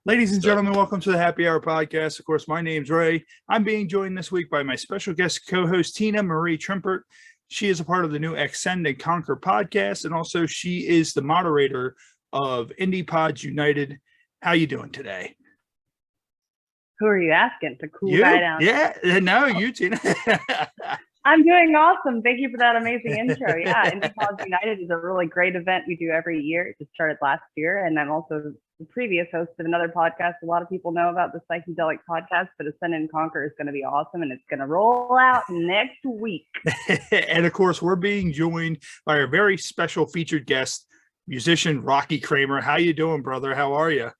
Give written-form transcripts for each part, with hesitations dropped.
Ladies and gentlemen, welcome to the Happy Hour podcast. Of course, my name's Ray. I'm being joined this week by my special guest co-host, Tina Marie Trimpert. She is a part of the new Ascend and Conquer podcast, and also she is the moderator of Indie Pods United. How you doing today? Who are you asking? To cool You? guy down? Yeah, no, you, Tina. I'm doing awesome. Thank you for that amazing intro. Yeah, Indie Pods United is a really great event we do every year. It just started last year, and I'm also the previous host of another podcast. A lot of people know about the Psychedelic podcast, but Ascend and Conquer is going to be awesome, and it's going to roll out next week. And of course, we're being joined by our very special featured guest, musician Rocky Kramer. How you doing, brother? How are you?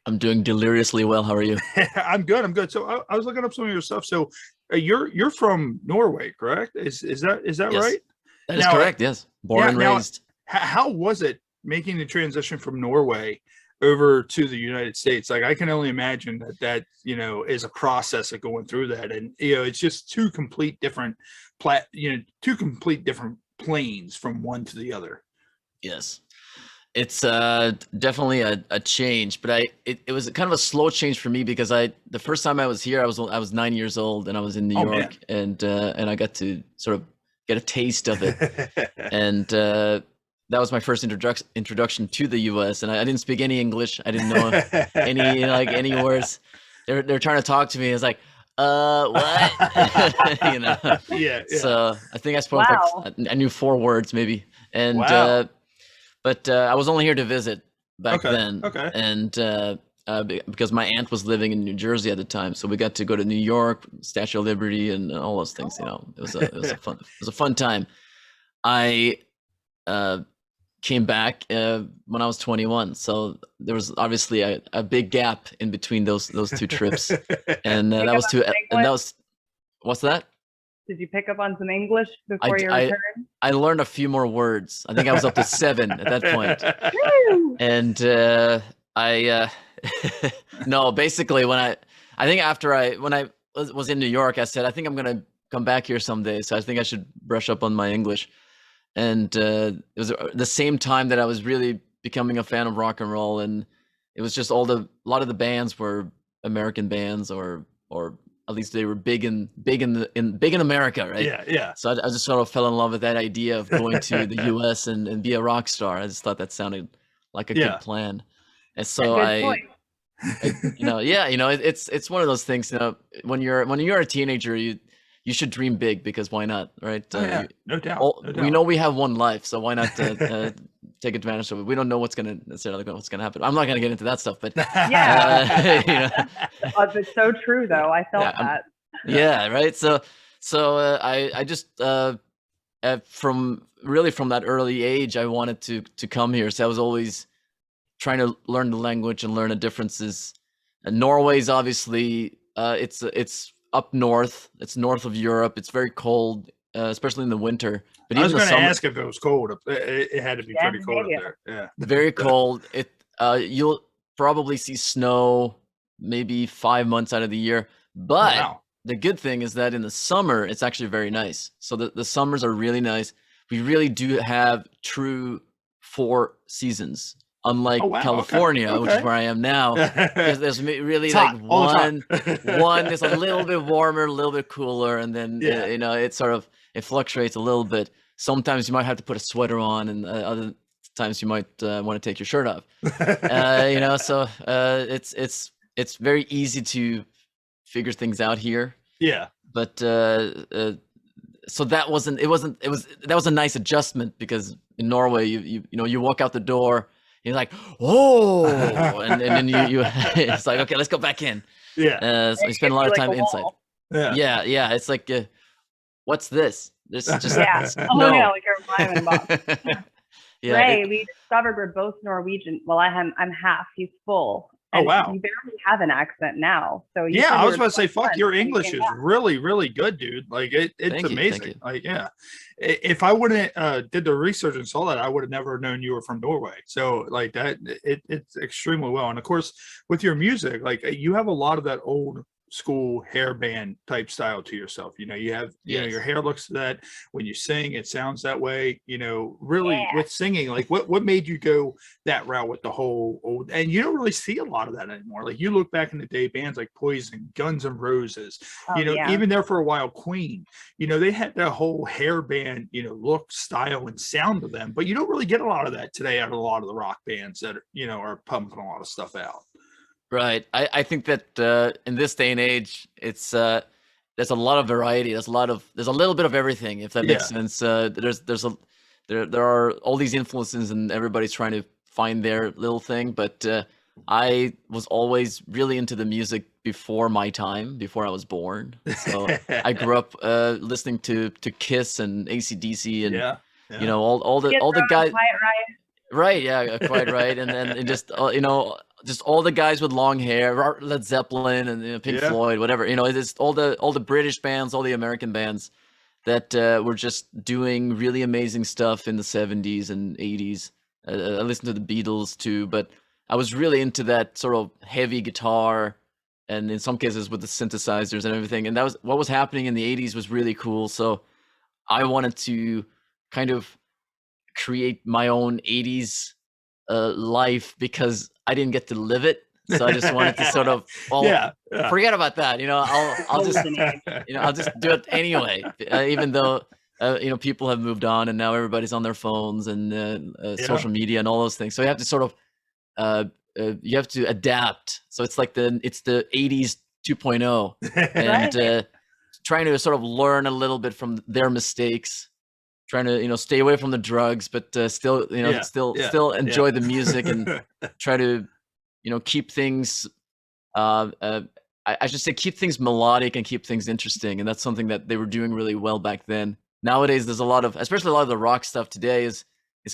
I'm doing deliriously well. How are you? I'm good. So I was looking up some of your stuff. So you're from Norway, correct? Is that Yes, right? that is correct. Yes, born and raised. How was it making the transition from Norway over to the United States? Like, I can only imagine that is a process of going through that, and it's just two complete different planes from one to the other. Yes, it's definitely a change, but it was kind of a slow change for me because the first time I was here, I was 9 years old, and I was in New York, and I got to sort of get a taste of it, and that was my first introduction to the U.S. And I didn't speak any English. I didn't know any words. They're trying to talk to me. It's like, what? Yeah. So I think I spoke I knew 4 words maybe, and but I was only here to visit back then. Okay. And because my aunt was living in New Jersey at the time, so we got to go to New York, Statue of Liberty, and all those things. It was a fun time. I came back when I was 21, so there was obviously a big gap in between those 2 trips, and that was what's that? Did you pick up on some English before your return? I learned a few more words. I think I was up to 7 at that point. And no, basically when I was in New York, I said, I think I'm going to come back here someday. So I think I should brush up on my English. And it was the same time that I was really becoming a fan of rock and roll. And it was just a lot of the bands were American bands, or at least they were big in America, right? Yeah. So I just sort of fell in love with that idea of going to the U.S. and be a rock star. I just thought that sounded like a good plan. And so it's one of those things. When you're a teenager, you should dream big, because why not, right? No doubt. We know we have one life, so why not take advantage of it? We don't know what's gonna happen. I'm not gonna get into that stuff, but it's so true though. I felt that. Yeah, right. So I just from that early age, I wanted to come here. So I was always trying to learn the language and learn the differences. And Norway's obviously it's up north. It's north of Europe. It's very cold, especially in the winter. But I was going to ask if it was cold. It had to be pretty cold up there. Yeah, very cold. You'll probably see snow maybe 5 months out of the year. But the good thing is that in the summer, it's actually very nice. So the summers are really nice. We really do have true 4 seasons. Unlike California, which is where I am now, there's really like one is a little bit warmer, a little bit cooler, and then it fluctuates a little bit. Sometimes you might have to put a sweater on, and other times you might want to take your shirt off. So it's very easy to figure things out here. Yeah. But so that was a nice adjustment, because in Norway you walk out the door. He's like, oh, and then you it's like, okay, let's go back in. Yeah. So you spend a lot of time inside. Yeah. It's like, what's this? This is just like your environment box. Ray, we discovered we're both Norwegian. Well, I'm half. He's full. And you barely have an accent now. So I was about to say, fuck, your English is really, really good, dude. Like it's amazing. You. Like, if I wouldn't did the research and saw that, I would have never known you were from Norway. So like that, it's extremely well. And of course, with your music, like you have a lot of that old school hairband type style to yourself. You have, your hair looks to that. When you sing, it sounds that way. Really with singing, like what made you go that route with the whole old, and you don't really see a lot of that anymore. Like you look back in the day, bands like Poison, Guns N' Roses, even there for a while, Queen, they had that whole hairband, look, style, and sound to them, but you don't really get a lot of that today out of a lot of the rock bands that are pumping a lot of stuff out. Right. I think that in this day and age, it's there's a lot of variety. There's a little bit of everything, if that makes sense. There are all these influences, and everybody's trying to find their little thing. But I was always really into the music before my time, before I was born. So I grew up listening to Kiss and AC/DC, and all the guys. Right, yeah, quite right. And then just just all the guys with long hair, Led Zeppelin and Pink Floyd, whatever. It's all the British bands, all the American bands that were just doing really amazing stuff in the 70s and 80s. I listened to the Beatles too, but I was really into that sort of heavy guitar, and in some cases with the synthesizers and everything. And that was what was happening in the 80s was really cool. So I wanted to kind of create my own 80s life, because I didn't get to live it. So I just wanted to sort of, forget about that. I'll just, I'll just do it anyway, even though, people have moved on and now everybody's on their phones and social media and all those things. So you have to sort of, you have to adapt. So it's like it's the 80s 2.0 and trying to sort of learn a little bit from their mistakes, trying to, stay away from the drugs, but still, still enjoy the music and try to, keep things, I should say keep things melodic and keep things interesting. And that's something that they were doing really well back then. Nowadays, there's especially a lot of the rock stuff today is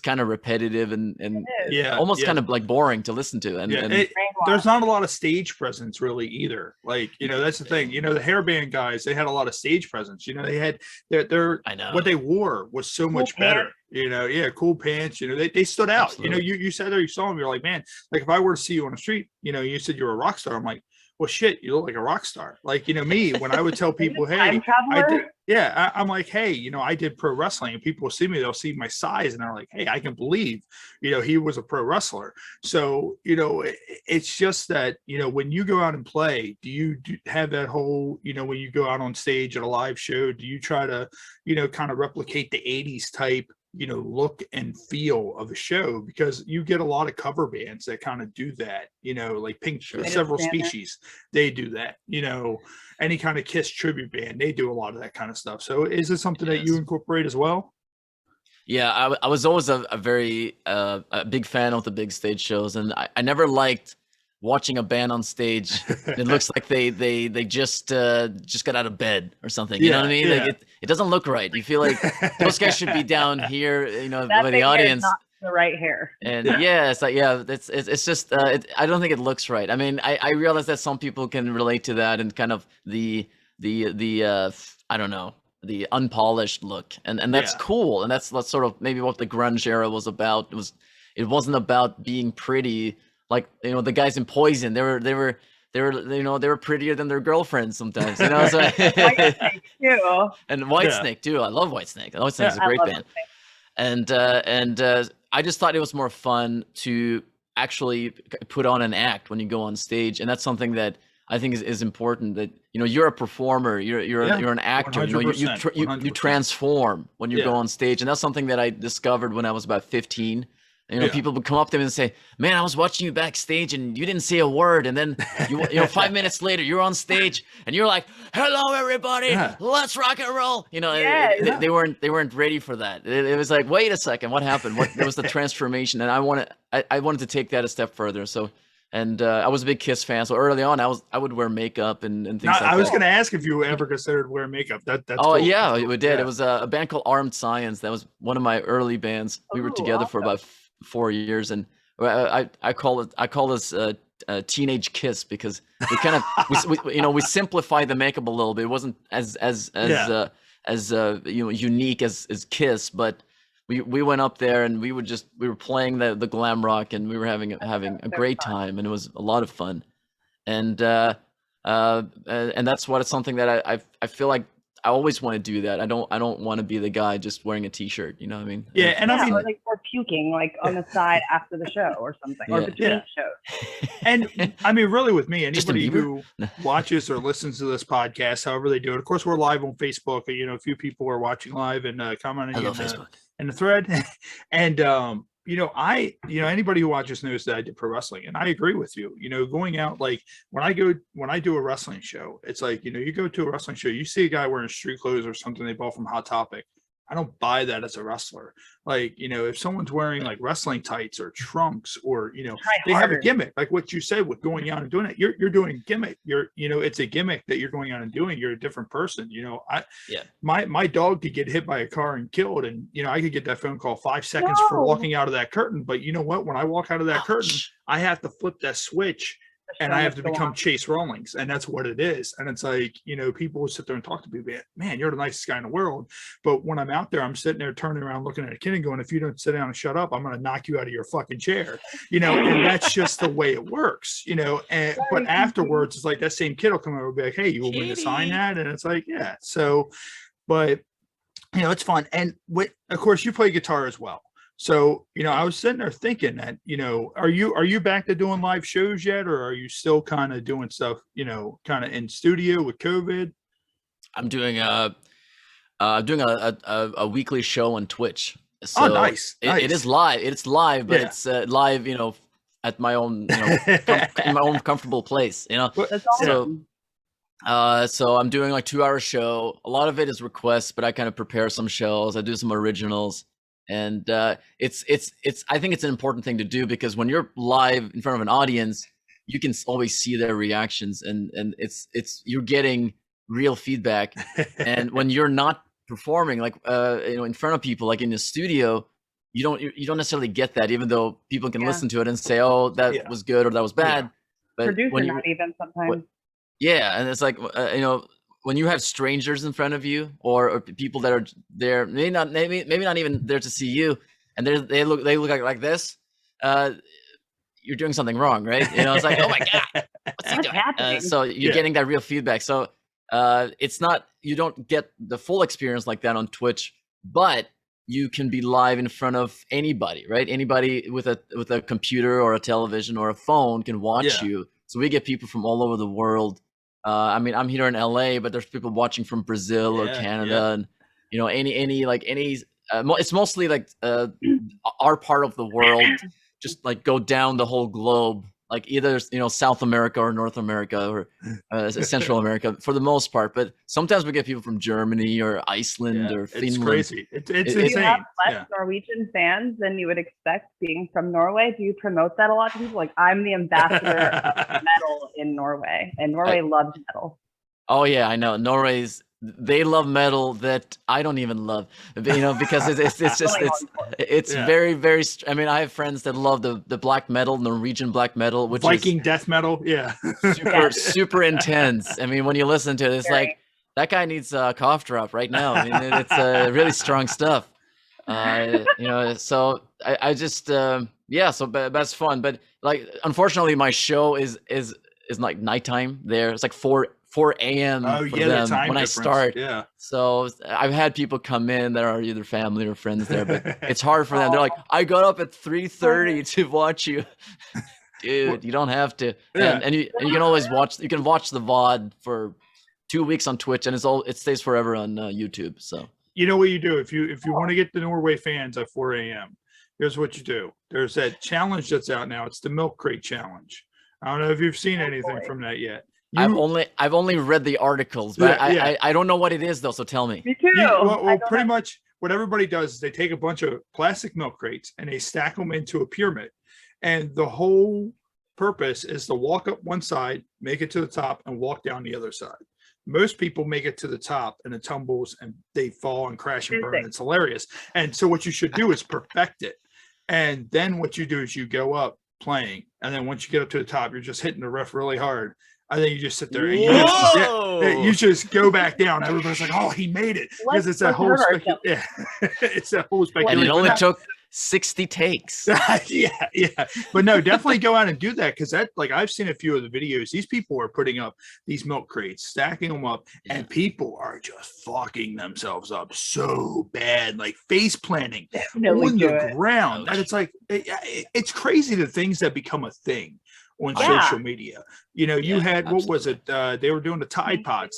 kind of repetitive and almost kind of like boring to listen to. And there's not a lot of stage presence really either. Like, that's the thing, the hairband guys, they had a lot of stage presence. They had what they wore was so much better. Cool pants, they stood out. Absolutely. You sat there, you saw them, you're like, man, like if I were to see you on the street, you said you were a rock star, I'm like, well, shit, you look like a rock star. Like, me, when I would tell people, hey, I'm like, hey, I did pro wrestling, and people will see me, they'll see my size, and they're like, hey, I can believe, he was a pro wrestler. So, it's just that, when you go out and play, do you have that whole, when you go out on stage at a live show, do you try to, kind of replicate the 80s type, look and feel of a show? Because you get a lot of cover bands that kind of do that, like Pink, Several Species, they do that, any kind of Kiss tribute band, they do a lot of that kind of stuff. So is it something that you incorporate as well? Yeah, I was always a very a big fan of the big stage shows, and I never liked watching a band on stage. It looks like they just got out of bed or something. You know what I mean? Like it doesn't look right. You feel like those guys should be down here, by the audience. Not the right hair. And it's like it's just I don't think it looks right. I mean, I realize that some people can relate to that and kind of the I don't know, the unpolished look, and that's cool, and that's sort of maybe what the grunge era was about. It wasn't about being pretty. Like, the guys in Poison, they were prettier than their girlfriends sometimes, so Whitesnake too. And Whitesnake too. I love Whitesnake. Whitesnake's a great band. And I just thought it was more fun to actually put on an act when you go on stage, and that's something that I think is important. That you're a performer, you're an actor. You transform when you go on stage, and that's something that I discovered when I was about 15. People would come up to me and say, man, I was watching you backstage and you didn't say a word. And then, 5 minutes later, you're on stage and you're like, hello, everybody, let's rock and roll. They weren't ready for that. It was like, wait a second, what happened? There was the transformation. And I wanted to take that a step further. So, and I was a big Kiss fan. So early on, I would wear makeup and things like that. I was going to ask if you ever considered wearing makeup. That's cool. Yeah, we did. It was a band called Armed Science. That was one of my early bands. We were together for about 4 years, and I call this teenage Kiss, because we kind of we simplified the makeup a little bit. It wasn't as unique as Kiss, but we went up there and we were playing the glam rock, and we were having a great time, and it was a lot of fun. And And that's what it's something that I feel like I always want to do that. I don't want to be the guy just wearing a t-shirt, you know what I mean? Yeah, and I mean, or like or puking like on the side after the show or something, or between shows. And I mean, really, with me, anybody who watches or listens to this podcast, however they do it. Of course, we're live on Facebook. You know, a few people are watching live and commenting in the thread, and you know, anybody who watches knows that I did pro wrestling, and I agree with you. You know, going out, like when I do a wrestling show, it's like, you know, you go to a wrestling show, you see a guy wearing street clothes or something they bought from Hot Topic. I don't buy that as a wrestler. Like, you know, if someone's wearing like wrestling tights or trunks, or, you know, they have a gimmick, like what you said with going out and doing it, you're doing a gimmick. You know, it's a gimmick that you're going out and doing. You're a different person. You know, my dog could get hit by a car and killed, and, you know, I could get that phone call 5 seconds for walking out of that curtain. But you know what? When I walk out of that curtain, I have to flip that switch. And I have to become Chase Rawlings, and that's what it is. And it's like, you know, people will sit there and talk to me, man, you're the nicest guy in the world. But when I'm out there, I'm sitting there turning around looking at a kid and going, if you don't sit down and shut up, I'm going to knock you out of your fucking chair. You know, and that's just the way it works, you know. And but afterwards, it's like that same kid will come over and be like, hey, you want me to sign that? And it's like, yeah. So, but, you know, it's fun. And of course, you play guitar as well. So, you know, I was sitting there thinking that, you know, are you back to doing live shows yet, or are you still kind of doing stuff, you know, kind of in studio with COVID? I'm doing a weekly show on Twitch. So nice. It is live. It's live, but it's live, you know, at my own, you know, in my own comfortable place, you know. That's awesome. So I'm doing like 2-hour show. A lot of it is requests, but I kind of prepare some shows. I do some originals. And it's I think it's an important thing to do, because when you're live in front of an audience, you can always see their reactions, and it's you're getting real feedback. And when you're not performing, like you know, in front of people, like in the studio, you don't necessarily get that, even though people can listen to it and say, oh, that was good or that was bad. But producer not even sometimes. And it's like you know, when you have strangers in front of you, or people that are there, maybe not even there to see you, and they look like this, you're doing something wrong, right? You know, it's like, oh my god, what's he doing? So you're getting that real feedback. So it's not, you don't get the full experience like that on Twitch, but you can be live in front of anybody, right? Anybody with a computer or a television or a phone can watch you. So we get people from all over the world. I mean, I'm here in LA, but there's people watching from Brazil or Canada, and you know, it's mostly like our part of the world, just like go down the whole globe, like either, you know, South America or North America or Central America for the most part. But sometimes we get people from Germany or Iceland or Finland. It's crazy. It's insane. You have less Norwegian fans than you would expect being from Norway. Do you promote that a lot to people? Like, I'm the ambassador of metal in Norway, and Norway loves metal. Oh yeah, I know. They love metal that I don't even love, you know, because it's very, very, I mean, I have friends that love the black metal, Norwegian black metal, which Viking death metal. super intense. I mean, when you listen to it, it's like, that guy needs a cough drop right now. I mean, it's really strong stuff. You know, so I just, so that's fun. But like, unfortunately, my show is like nighttime there. It's like 4 a.m. for them when I start. Yeah. So I've had people come in that are either family or friends there, but it's hard for them. They're like, I got up at 3:30 to watch you. Dude, you don't have to. And you can always watch. You can watch the VOD for 2 weeks on Twitch, and it stays forever on YouTube. So you know what you do if you want to get the Norway fans at 4 a.m. Here's what you do. There's that challenge that's out now. It's the milk crate challenge. I don't know if you've seen anything from that yet. I've only read the articles, but I don't know what it is though. So tell me. Me too. Well, pretty much what everybody does is they take a bunch of plastic milk crates and they stack them into a pyramid, and the whole purpose is to walk up one side, make it to the top, and walk down the other side. Most people make it to the top and it tumbles and they fall and crash and burn. It's hilarious. And so what you should do is perfect it, and then what you do is you go up playing, and then once you get up to the top, you're just hitting the ref really hard. I think you just sit there and you just go back down. Everybody's like, "Oh, he made it," because it's that whole it's that whole speculation. And it only took 60 takes. yeah. But no, definitely go out and do that, because that, like, I've seen a few of the videos. These people are putting up these milk crates, stacking them up, and people are just fucking themselves up so bad, like face planting on the ground. That it's like it's crazy, the things that become a thing on social media. You know, you had what was it? They were doing the Tide Pod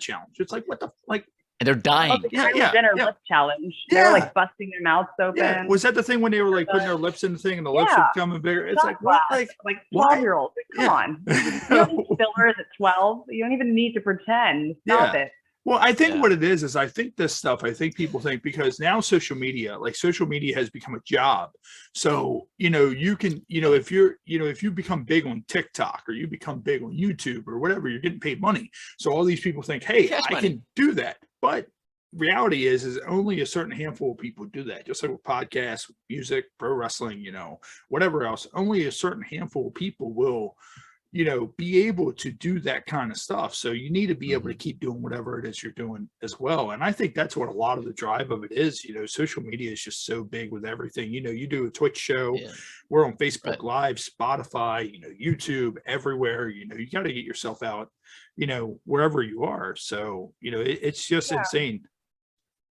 challenge. It's like, what the, like, and they're dying. The Kylie Jenner lip challenge. They were like busting their mouths open. Yeah. Was that the thing when they were like putting their lips in the thing and the lips were becoming bigger? It's like, what? Like 12-year-olds. Come on. You're fillers at 12. You don't even need to pretend. Stop it. Well, I think what it is I think this stuff, I think people think, because now social media has become a job. So, you know, you can, you know, if you become big on TikTok or you become big on YouTube or whatever, you're getting paid money. So all these people think, hey, I can do that. But reality is only a certain handful of people do that. Just like with podcasts, music, pro wrestling, you know, whatever else, only a certain handful of people will, you know, be able to do that kind of stuff. So you need to be able to keep doing whatever it is you're doing as well. And I think that's what a lot of the drive of it is. You know, social media is just so big with everything. You know, you do a Twitch show, we're on Facebook Live, Spotify, you know, YouTube, everywhere. You know, you got to get yourself out, you know, wherever you are. So, you know, it's just insane.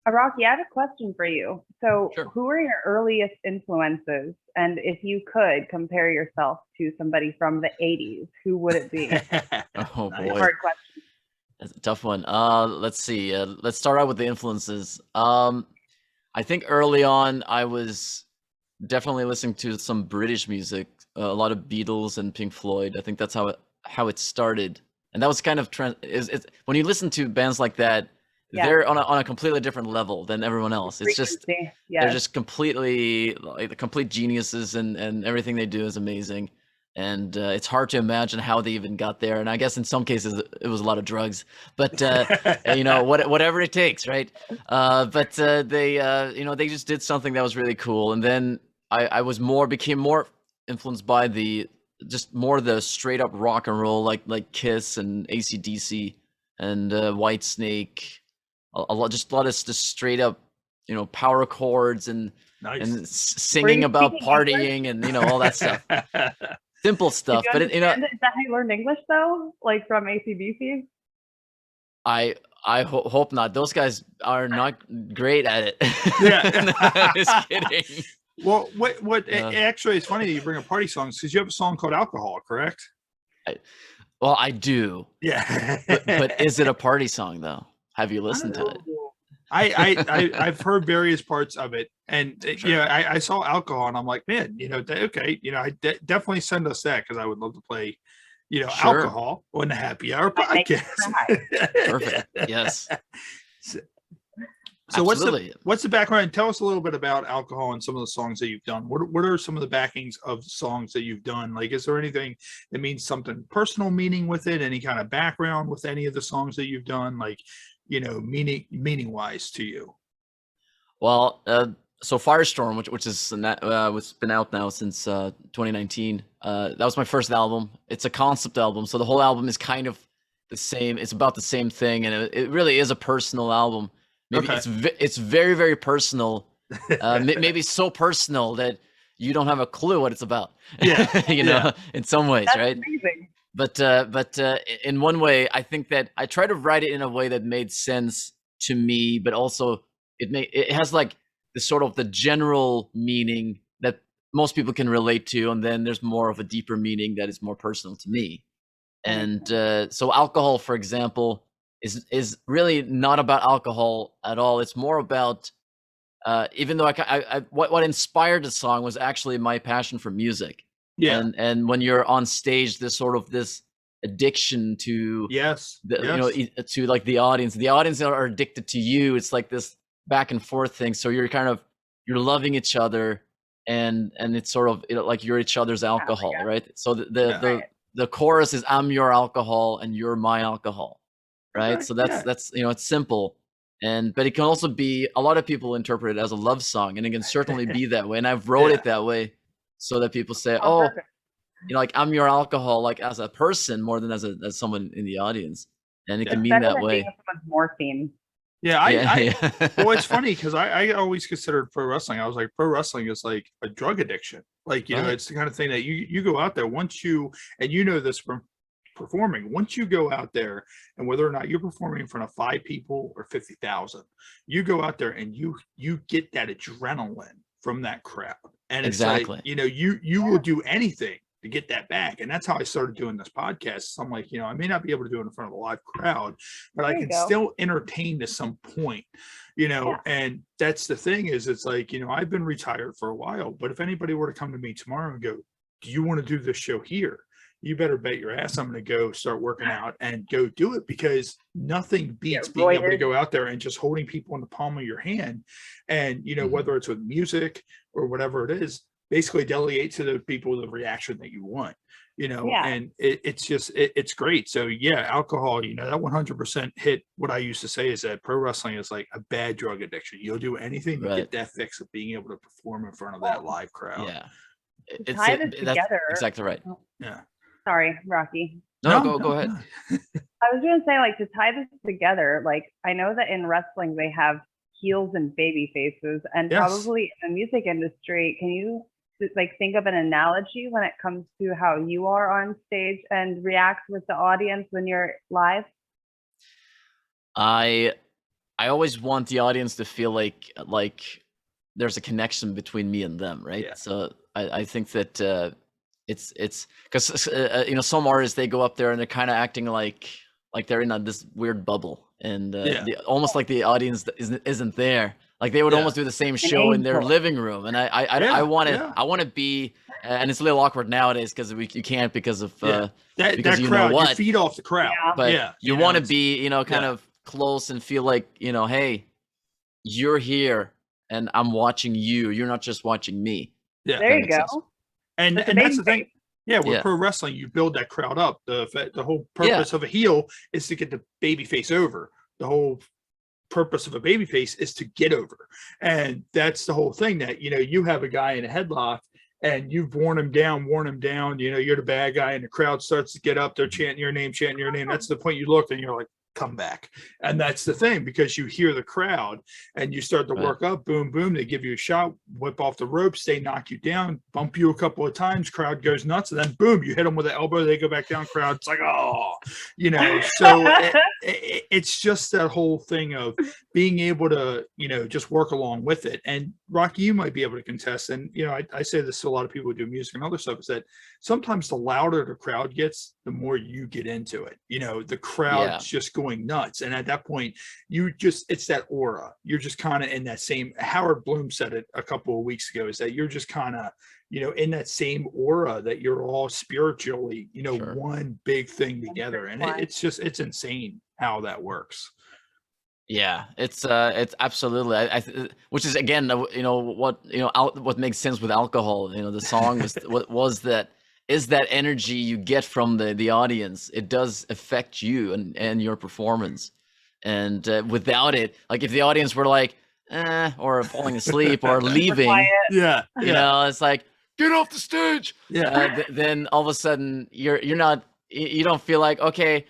Rocky, I have a question for you. So who were your earliest influences? And if you could compare yourself to somebody from the 80s, who would it be? Oh, boy. Hard question. That's a tough one. Let's see. Let's start out with the influences. I think early on, I was definitely listening to some British music, a lot of Beatles and Pink Floyd. I think that's how it started. And that was kind of when you listen to bands like that, they're on a completely different level than everyone else. It's just they're just completely like the complete geniuses, and everything they do is amazing. And it's hard to imagine how they even got there. And I guess in some cases it was a lot of drugs, but you know, whatever it takes, right? But they you know, they just did something that was really cool. And then I became more influenced by the straight up rock and roll, like Kiss and AC/DC and Whitesnake. A lot of straight up, you know, power chords and singing about partying English? And, you know, all that stuff. Simple stuff. But you know, is that how you learned English though? Like from AC/DC? I hope not. Those guys are not great at it. Just kidding. Well, actually, it's funny that you bring up party songs, because you have a song called Alcohol, correct? I do. Yeah. but is it a party song though? Have you listened to it? I've heard various parts of it, and you know, I saw Alcohol, and I'm like, man, you know, okay, you know, I definitely send us that, because I would love to play, you know, Alcohol on the Happy Hour podcast. Perfect. Yes. So what's the background? Tell us a little bit about Alcohol and some of the songs that you've done. What are some of the backings of songs that you've done? Like, is there anything that means something personal meaning with it? Any kind of background with any of the songs that you've done? Like, you know, meaning wise to you? Well, so Firestorm, which is was been out now since 2019. That was my first album. It's a concept album, so the whole album is kind of the same. It's about the same thing, and it really is a personal album. Maybe it's very, very personal. Maybe so personal that you don't have a clue what it's about. Yeah, you know, in some ways, that's right? Amazing. But in one way, I think that I try to write it in a way that made sense to me, but also it has like the sort of the general meaning that most people can relate to, and then there's more of a deeper meaning that is more personal to me. And so Alcohol, for example, is really not about alcohol at all. It's more about even though what inspired the song was actually my passion for music. Yeah. And when you're on stage, there's sort of this addiction to you know, to like the audience are addicted to you. It's like this back and forth thing. So you're you're loving each other, and it's sort of like you're each other's alcohol, right? So the chorus is I'm your alcohol and you're my alcohol, right? Okay, so that's you know, it's simple. But it can also be, a lot of people interpret it as a love song, and it can certainly be that way. And I've wrote it that way so that people say, oh, you know, like I'm your alcohol, like as a person more than as someone in the audience. And it can mean that way. Someone's morphine. Yeah, Yeah. well, it's funny because I always considered pro wrestling. I was like, pro wrestling is like a drug addiction. Like, Right. it's the kind of thing that you go out there once you, and this from performing, once you go out there, and whether or not you're performing in front of 5 people or 50,000, you go out there and you get that adrenaline from that crowd. And it's like, Exactly. you will do anything to get that back. And that's how I started doing this podcast. So I'm like, I may not be able to do it in front of a live crowd, but I can still entertain to some point, and that's the thing is, it's like, I've been retired for a while, but if anybody were to come to me tomorrow and go, do you want to do this show here? You better bet your ass I'm going to go start working out and go do it, because nothing beats being able to go out there and just holding people in the palm of your hand. And, whether it's with music or whatever it is, basically delegate to the people the reaction that you want, and it's great. So yeah, alcohol, that 100% hit what I used to say is that pro wrestling is like a bad drug addiction. You'll do anything to get that fix of being able to perform in front of that live crowd. Yeah. Tie this together. Exactly right. Yeah. Sorry, Rocky. No, go ahead. I was going to say, like, to tie this together, like, I know that in wrestling they have heels and baby faces, and probably in the music industry, can you think of an analogy when it comes to how you are on stage and react with the audience when you're live? I always want the audience to feel like there's a connection between me and them, right? Yeah. So I think that it's because some artists, they go up there and they're kind of acting like they're in this weird bubble, and almost like the audience isn't there. Like they would almost do the same show in their living room, and I want to be, and it's a little awkward nowadays because you can't because of that crowd. You feed off the crowd, but you want to be kind of close and feel like hey, you're here and I'm watching you. You're not just watching me. Yeah, there you go. Sense. And that's the thing. Yeah, with pro wrestling, you build that crowd up. The whole purpose of a heel is to get the baby face over. The whole purpose of a baby face is to get over. And that's the whole thing, that, you have a guy in a headlock and you've worn him down, you're the bad guy, and the crowd starts to get up, they're chanting your name. That's the point you look and you're like, come back. And that's the thing, because you hear the crowd and you start to work up, boom, boom, they give you a shot, whip off the ropes, they knock you down, bump you a couple of times, crowd goes nuts, and then boom, you hit them with an elbow, they go back down, crowd, it's like, so it's just that whole thing of being able to, just work along with it. And Rocky, you might be able to contest, and I say this to a lot of people who do music and other stuff, is that sometimes the louder the crowd gets, the more you get into it. The crowd's just going nuts, and at that point it's that aura. You're just kind of in that same, Howard Bloom said it a couple of weeks ago, is that you're just kind of in that same aura, that you're all spiritually one big thing together. And it's insane how that works. Yeah, it's absolutely, which is again, what makes sense with alcohol. The song was that is that energy you get from the audience. It does affect you and your performance. And without it, like if the audience were like, or falling asleep or leaving, it's like, get off the stage. Then all of a sudden you don't feel like, okay,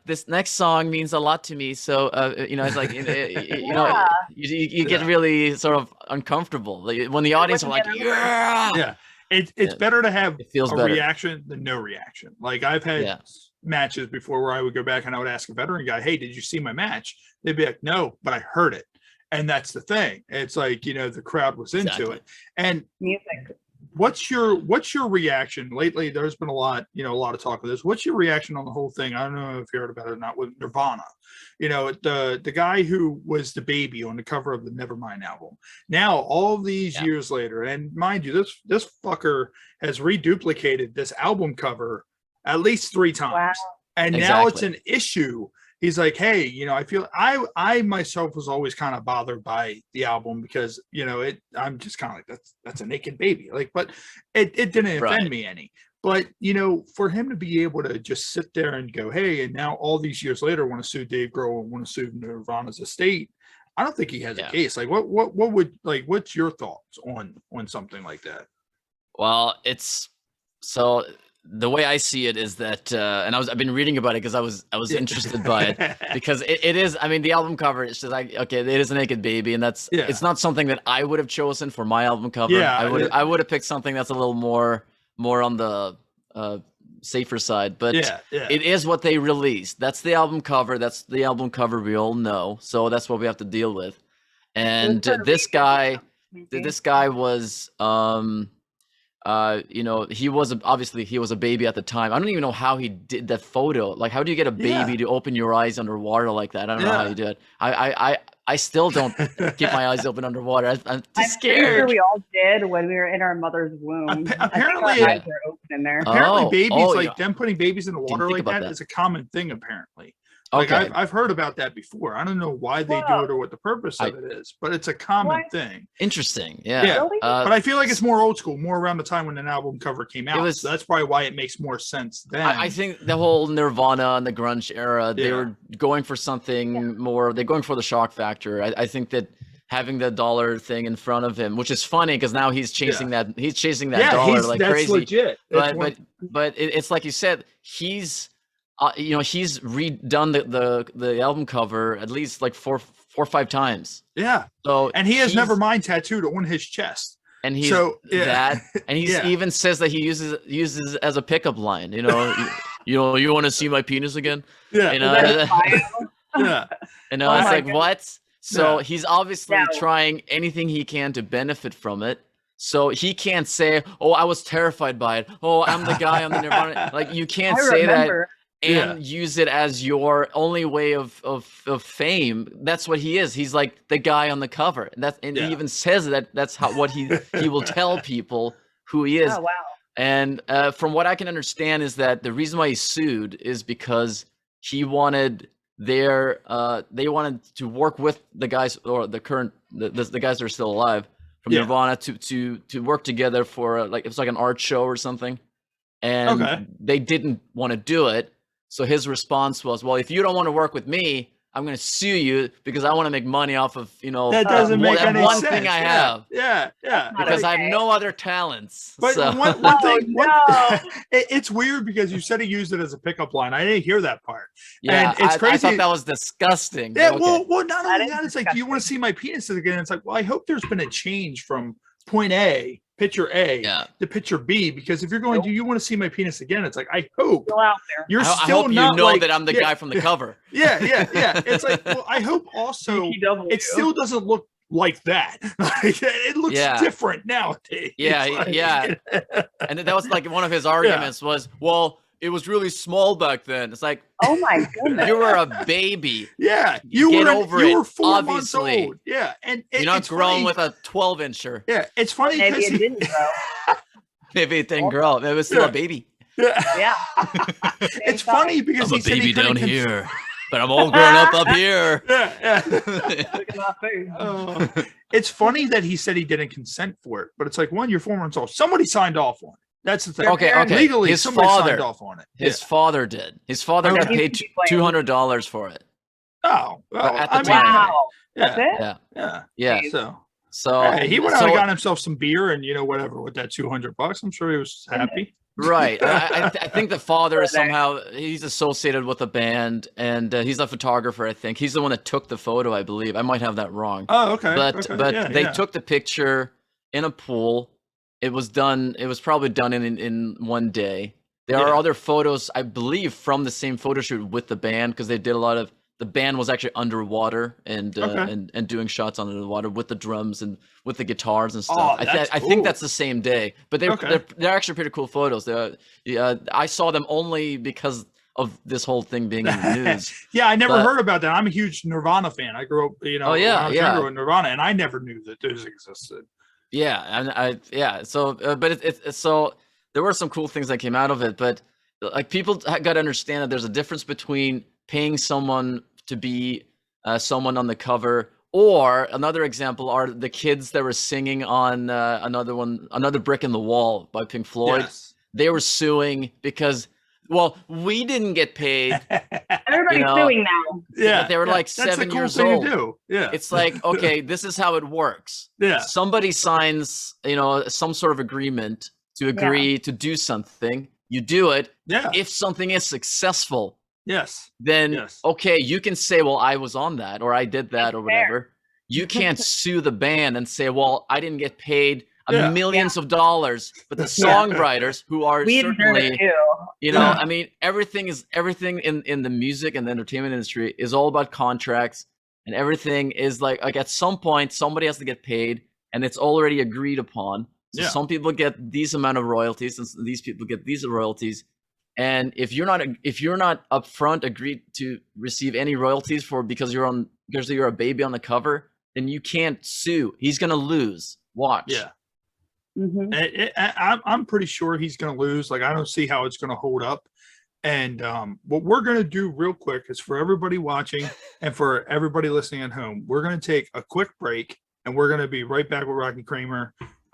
this next song means a lot to me. So, it's like, you get really sort of uncomfortable. Like when the audience are like, it's better to have a better. reaction than no reaction. Like I've had matches before where I would go back and I would ask a veteran guy, hey, did you see my match? They'd be like, no, but I heard it. And that's the thing. It's like, the crowd was into it. And music. What's your reaction lately? There's been a lot of talk of this. What's your reaction on the whole thing? I don't know if you heard about it or not, with Nirvana. The guy who was the baby on the cover of the Nevermind album. Now, all these years later, and mind you, this fucker has reduplicated this album cover at least 3 times. Wow. And now it's an issue. He's like, hey, I feel I myself was always kind of bothered by the album because, I'm just kind of like, that's a naked baby. Like, but it didn't offend me any. But, for him to be able to just sit there and go, hey, and now all these years later want to sue Dave Grohl and want to sue Nirvana's estate, I don't think he has a case. Like, what would, like, what's your thoughts on something like that? Well, it's so the way I see it is that, and I've been reading about it because I was interested by it, because it is. I mean, the album cover, it's just like, okay, it is a naked baby, and it's not something that I would have chosen for my album cover. Yeah, I would have picked something that's a little more on the safer side, but it is what they released. That's the album cover. That's the album cover we all know. So that's what we have to deal with. And this guy was, he was obviously he was a baby at the time. I don't even know how he did that photo. Like, how do you get a baby to open your eyes underwater like that? I don't know how you do it. I still don't keep my eyes open underwater. I'm too scared. Sure we all did when we were in our mother's womb. Apparently, our eyes are open in there. Apparently, babies them putting babies in the water like that is a common thing. Apparently. Like I've heard about that before. I don't know why they do it or what the purpose of it is, but it's a common thing. Interesting, yeah. Really? But I feel like it's more old school, more around the time when an album cover came out. So that's probably why it makes more sense then. I think the whole Nirvana and the grunge era, they were going for something more. They're going for the shock factor. I think that having the dollar thing in front of him, which is funny because now he's chasing that. He's chasing that dollar like that's crazy. Legit. But it's like you said, he's redone the album cover at least like four or five times. Yeah. So and he has Nevermind tattooed on his chest. And he's and he's even says that he uses as a pickup line. You want to see my penis again? Yeah. Yeah. It's like goodness. What? So he's obviously trying anything he can to benefit from it. So he can't say, "Oh, I was terrified by it. Oh, I'm the guy on the Nirvana." Like, you can't say that and use it as your only way of fame. That's what he is. He's like the guy on the cover. He even says that's what he will tell people who he is. Oh, wow. And from what I can understand is that the reason why he sued is because he wanted they wanted to work with the guys, or the current the guys that are still alive from Nirvana, to work together for it was like an art show or something. And they didn't want to do it. So his response was, well, if you don't want to work with me, I'm going to sue you because I want to make money off of, that doesn't make any one sense. thing I have. Yeah. Because I have no other talents. But one thing, it's weird because you said he used it as a pickup line. I didn't hear that part. Yeah, and it's crazy. I thought that was disgusting. Yeah, well, not only that, it's like, do you want to see my penis again? It's like, well, I hope there's been a change from point A, picture A, to picture B, because if you're going, do you want to see my penis again? It's like, I hope you're still I hope not you know like, that I'm the guy from the cover. Yeah. It's like, well, I hope also it still doesn't look like that. It looks different nowadays. Yeah. And that was like one of his arguments was, well, it was really small back then. It's like, oh my goodness, you were a baby. Yeah, you were 4 months old. Yeah, and you're not grown with a 12-incher. Yeah, it's funny. Maybe it didn't grow. Maybe it didn't grow. Maybe it was still a baby. Yeah. It's funny because I'm a baby down here, but I'm all grown up here. Yeah. It's funny that he said he didn't consent for it, but it's like, one, you're 4 months old. Somebody signed off on it. That's the thing. Okay. Legally, somebody signed off on it. His father did. His father got paid $200 for it. Oh, well, at the time. Wow. That's it? Yeah. So he went out and got himself some beer and whatever with that $200. I'm sure he was happy. Right. I think the father is he's associated with the band, and he's a photographer. I think he's the one that took the photo. I believe I might have that wrong. Oh, okay. But they took the picture in a pool. It was probably done in one day. There are other photos, I believe, from the same photo shoot with the band, because they did a lot of. The band was actually underwater and doing shots under the water with the drums and with the guitars and stuff. I think that's the same day, but they're actually pretty cool photos. I saw them only because of this whole thing being in the news. I never heard about that. I'm a huge Nirvana fan. I grew up, when I was younger with Nirvana, and I never knew that those existed. So, but so there were some cool things that came out of it, but like, people got to understand that there's a difference between paying someone to be someone on the cover, or another example are the kids that were singing on Another Brick in the Wall by Pink Floyd. Yes. They were suing because, well, we didn't get paid. Everybody's suing now. Yeah, they were like 7 years old. To do. Yeah, it's like, okay, this is how it works. Yeah, somebody signs, some sort of agreement to agree to do something. you do it. Yeah. If something is successful, then okay, you can say, well, I was on that, or I did that, or whatever. You can't sue the band and say, well, I didn't get paid millions of dollars, but the songwriters who are certainly, you know, I mean, everything in the music and the entertainment industry is all about contracts, and everything is like at some point somebody has to get paid, and it's already agreed upon. So some people get these amount of royalties, and these people get these royalties. And if you're not upfront agreed to receive any royalties because you're a baby on the cover, then you can't sue. He's gonna lose. Watch. Yeah. I'm pretty sure he's gonna lose. Like, I don't see how it's gonna hold up. And what we're gonna do real quick is, for everybody watching and for everybody listening at home, we're gonna take a quick break, and we're gonna be right back with Rocky Kramer.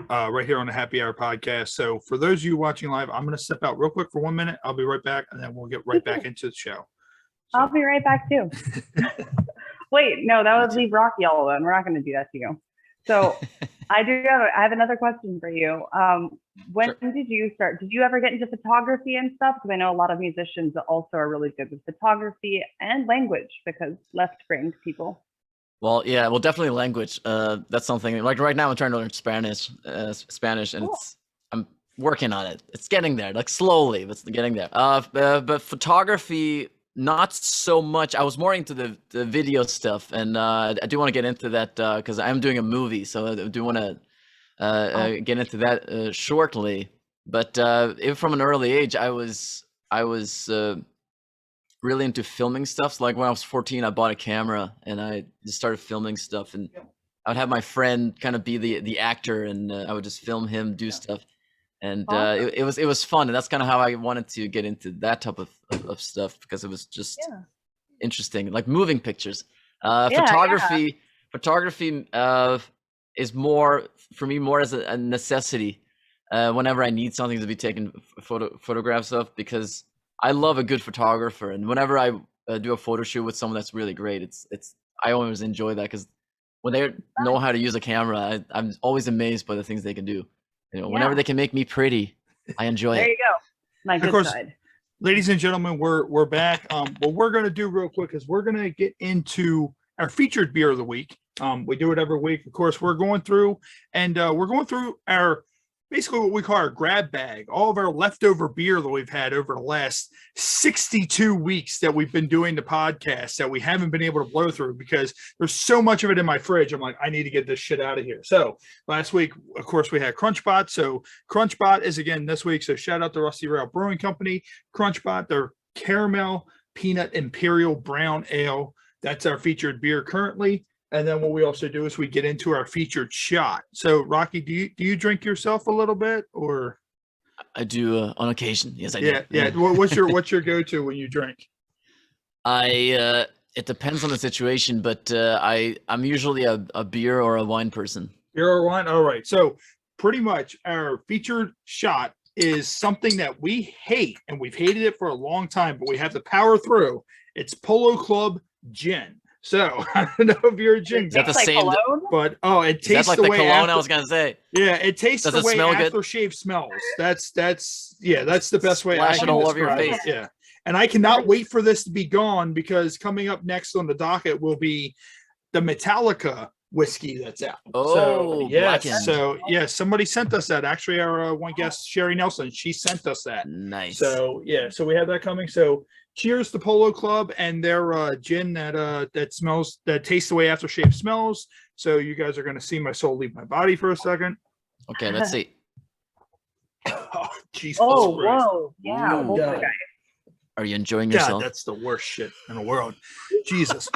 Right here on the Happy Hour podcast. So for those of you watching live, I'm going to step out real quick for 1 minute. I'll be right back, and then we'll get right back into the show. So. I'll be right back too. Wait, no, that would leave Rocky all alone. We're not going to do that to you. So I have another question for you. When did you start? Did you ever get into photography and stuff? Because I know a lot of musicians also are really good with photography and language, because left-brained people. Well, yeah, definitely language. That's something, like right now I'm trying to learn Spanish, and I'm working on it. It's getting there, like slowly, but it's getting there. But photography, not so much. I was more into the video stuff, and I do want to get into that because I'm doing a movie, so I do want to get into that shortly. But even from an early age, I was really into filming stuff. So like when I was 14, I bought a camera and I just started filming stuff, and I would have my friend kind of be the actor, and I would just film him do stuff. And it was fun. And that's kind of how I wanted to get into that type of stuff, because it was just interesting, like moving pictures. Photography is more, for me, more as a necessity whenever I need something to be taken photographs of, because I love a good photographer, and whenever I do a photo shoot with someone that's really great, I always enjoy that, because when they know how to use a camera, I'm always amazed by the things they can do. You know, whenever they can make me pretty, I enjoy it. There you go. My good side. Ladies and gentlemen, we're back. What we're gonna do real quick is we're gonna get into our featured beer of the week. We do it every week. Of course, we're going through our basically what we call our grab bag, all of our leftover beer that we've had over the last 62 weeks that we've been doing the podcast that we haven't been able to blow through, because there's so much of it in my fridge. I'm like, I need to get this shit out of here. So last week, of course, we had Crunchbot. So Crunchbot is again this week. So shout out to Rusty Rail Brewing Company. Crunchbot, their caramel peanut imperial brown ale. That's our featured beer currently. And then what we also do is we get into our featured shot. So, Rocky, do you drink yourself a little bit, or? I do on occasion. Yes, I do. Yeah. What's your go-to when you drink? It depends on the situation, but I'm usually a beer or a wine person. Beer or wine? All right. So pretty much our featured shot is something that we hate, and we've hated it for a long time, but we have to power through. It's Polo Club Gin. So I don't know if you're a gin guy. Is that the same? But it tastes like the way way cologne after, I was gonna say. Yeah, it tastes the way aftershave smells. That's the best way. Splash it all over your face. Yeah, and I cannot wait for this to be gone, because coming up next on the docket will be the Metallica whiskey that's out. Oh, somebody sent us that. Actually, our one guest, Sherry Nelson, she sent us that. Nice. So we have that coming. So cheers to Polo Club and their gin that tastes the way aftershave smells. So you guys are going to see my soul leave my body for a second. Okay, let's see. Oh, Jesus Christ. Whoa. Yeah. Are you enjoying yourself? God, that's the worst shit in the world. Jesus.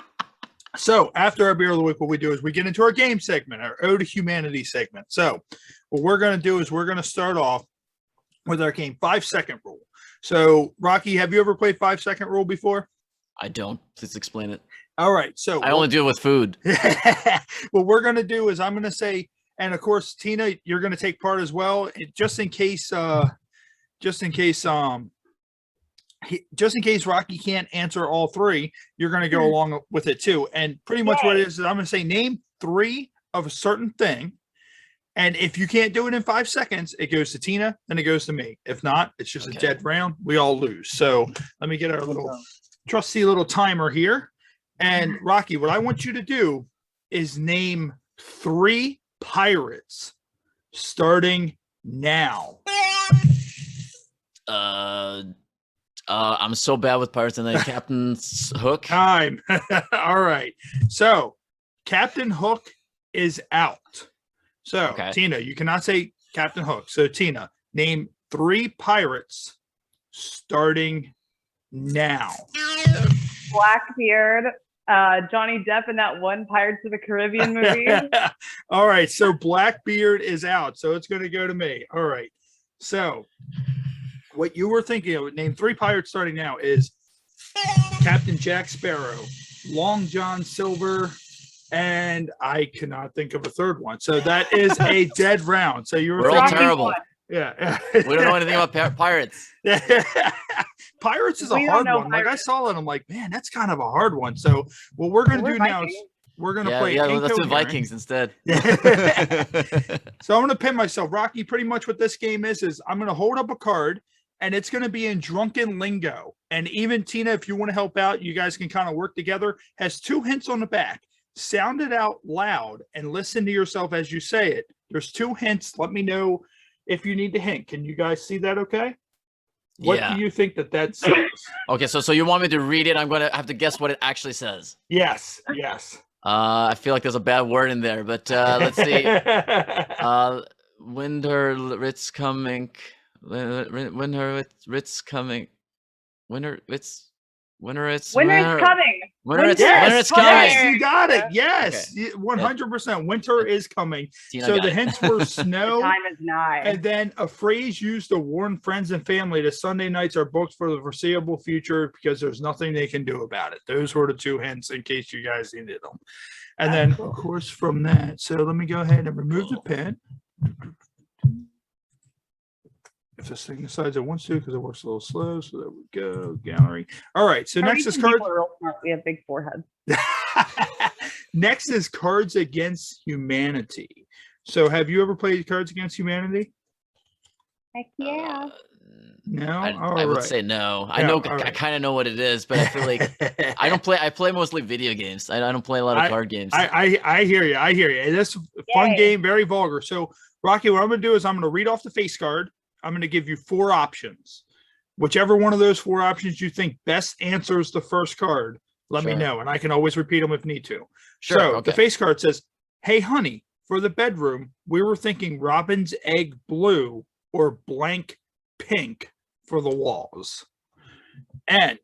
So after our beer of the week, what we do is we get into our game segment, our Ode to Humanity segment. So what we're going to do is we're going to start off with our game 5-second rule. So, Rocky, have you ever played 5-second rule before? I don't. Please explain it. All right. So I only deal with food. What we're going to do is I'm going to say, and of course, Tina, you're going to take part as well, just in case Rocky can't answer all three, you're going to go along with it too. And pretty much what it is I'm going to say, name 3 of a certain thing. And if you can't do it in 5 seconds, it goes to Tina, then it goes to me. If not, it's just a dead round. We all lose. So let me get our little trusty little timer here. And Rocky, what I want you to do is name 3 pirates starting now. I'm so bad with pirates. And then Captain Hook. Time. All right. So Captain Hook is out. So Tina, you cannot say Captain Hook. So Tina, name 3 pirates starting now. Blackbeard, Johnny Depp in that one Pirates of the Caribbean movie. All right. So Blackbeard is out. So it's going to go to me. All right. So what you were thinking of, name 3 pirates starting now, is Captain Jack Sparrow, Long John Silver, and I cannot think of a third one. So that is a dead round. So we're all terrible. Yeah. We don't know anything about pirates. Pirates is a hard one. Like I saw it, I'm like, man, that's kind of a hard one. So what we're going to do now is we're going to play. Yeah, let's do Vikings instead. So I'm going to pin myself. Rocky, pretty much what this game is I'm going to hold up a card, and it's going to be in drunken lingo. And even Tina, if you want to help out, you guys can kind of work together. Has 2 hints on the back. Sound it out loud and listen to yourself as you say it. There's 2 hints. Let me know if you need the hint. Can you guys see that okay? What do you think that says? Okay, so you want me to read it? I'm going to have to guess what it actually says. Yes. I feel like there's a bad word in there, but let's see. Winter Ritz coming. Winter Ritz coming. Winter it's coming. Yes, you got it. Yes, 100%. Winter is coming. So the hints were snow. The time is nigh. And then a phrase used to warn friends and family that Sunday nights are booked for the foreseeable future because there's nothing they can do about it. Those were the 2 hints in case you guys needed them. And then, of course, from that. So let me go ahead and remove the pen. If this thing decides it wants to, because it works a little slow. So there we go. Gallery. All right. So next is cards. We have big foreheads. Next is Cards Against Humanity. So have you ever played Cards Against Humanity? Heck yeah. No, I would say no. I know. I kind of know what it is, but I feel like I don't play. I play mostly video games. I don't play a lot of card games. I hear you. It's a fun game, very vulgar. So Rocky, what I'm going to do is I'm going to read off the face card. I'm going to give you 4 options. Whichever one of those 4 options you think best answers the first card, let me know, and I can always repeat them if need to. Sure. So the face card says, "Hey, honey, for the bedroom, we were thinking robin's egg blue or blank pink for the walls." And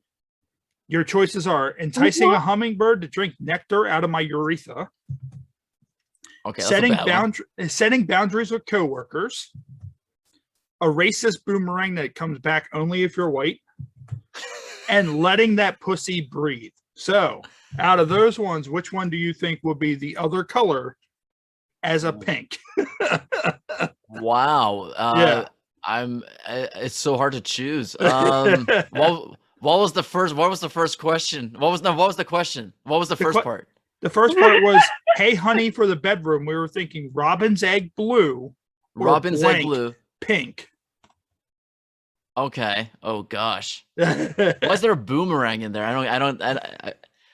your choices are enticing a hummingbird to drink nectar out of my urethra. Okay. Setting boundaries with coworkers. A racist boomerang that comes back only if you're white, and letting that pussy breathe. So out of those ones, which one do you think will be the other color as a pink? Wow. It's so hard to choose. What was the first question? What was the question? What was the first part? The first part was, "Hey, honey, for the bedroom, we were thinking robin's egg blue, egg blue, pink." Okay. Oh gosh. Why is there a boomerang in there?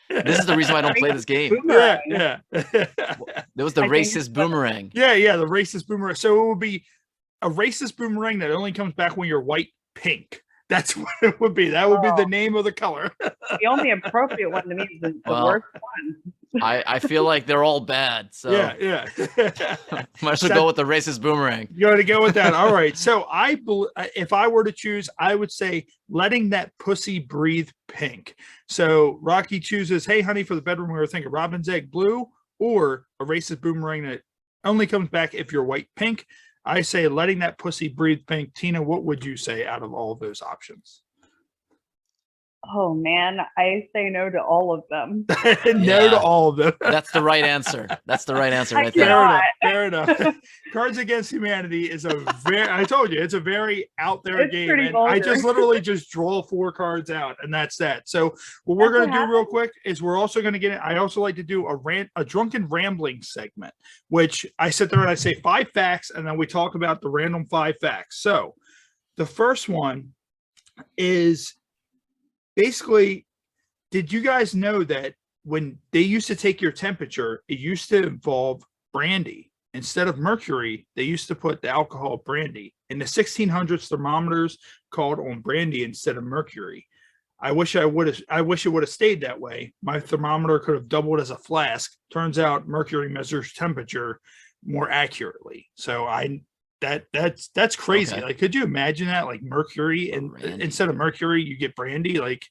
This is the reason why I don't play this game. Yeah. There was the racist boomerang. Yeah, the racist boomerang. So it would be a racist boomerang that only comes back when you're white, pink. That's what it would be. That would be the name of the color. The only appropriate one to me is the worst one. I feel like they're all bad. So yeah. Might as well go with the racist boomerang. You got to go with that. All right. So if I were to choose, I would say letting that pussy breathe pink. So Rocky chooses, "Hey, honey, for the bedroom, we were thinking robin's egg blue," or a racist boomerang that only comes back if you're white, pink. I say letting that pussy breathe pink. Tina, what would you say out of all of those options? Oh man, I say no to all of them. No to all of them. That's the right answer. That's the right answer I right cannot. there. Fair enough. Cards Against Humanity is a very, I told you, it's a very out there It's game. pretty And I just vulgar. literally just draw 4 cards out and that's that. So what we're That's going to what do real quick is we're also going to get, I also like to do a drunken rambling segment, which I sit there and I say 5 facts and then we talk about the random 5 facts. So the first one is basically, did you guys know that when they used to take your temperature, it used to involve brandy instead of mercury? They used to put the alcohol brandy. In the 1600s, thermometers called on brandy instead of mercury. I wish it would have stayed that way. My thermometer could have doubled as a flask. Turns out mercury measures temperature more accurately. So that's crazy. Okay. Like, could you imagine that? Like mercury, and instead of mercury, you get brandy. Like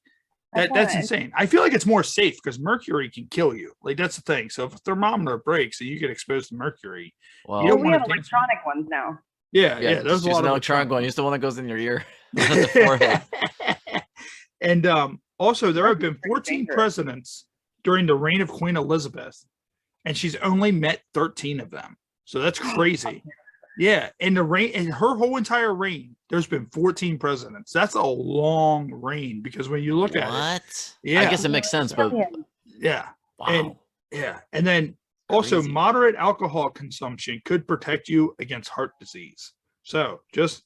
that's nice. insane. I feel like it's more safe because mercury can kill you. Like that's the thing. So if a thermometer breaks and you get exposed to mercury, Well, you don't we want have to electronic ones now. Yeah, yeah. there's Just a use lot an of electronic one. Use the one that goes in your ear, on the forehead. And also there have been Mercury's 14 dangerous. presidents during the reign of Queen Elizabeth, and she's only met 13 of them. So that's crazy. Yeah, in her whole entire reign, there's been 14 presidents. That's a long reign because when you look at it, What? yeah, I guess it makes sense, but yeah, wow. and then also Crazy. moderate alcohol consumption could protect you against heart disease. So just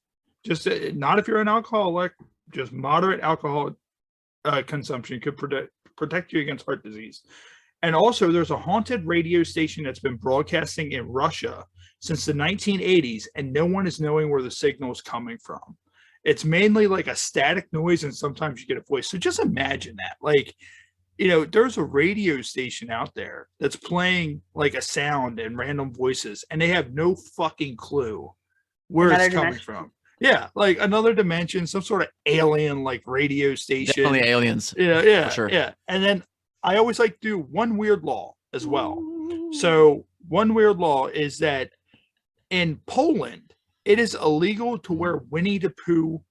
not if you're an alcoholic, just moderate alcohol consumption could protect you against heart disease. And also, there's a haunted radio station that's been broadcasting in Russia since the 1980s, and no one is knowing where the signal is coming from. It's mainly like a static noise, and sometimes you get a voice. So just imagine that. Like, there's a radio station out there that's playing like a sound and random voices, and they have no fucking clue where it's coming from. Yeah, like another dimension, some sort of alien like radio station. Definitely aliens. Yeah, for sure. Yeah. And then I always like to do one weird law as well. So one weird law is that in Poland, it is illegal to wear Winnie the Pooh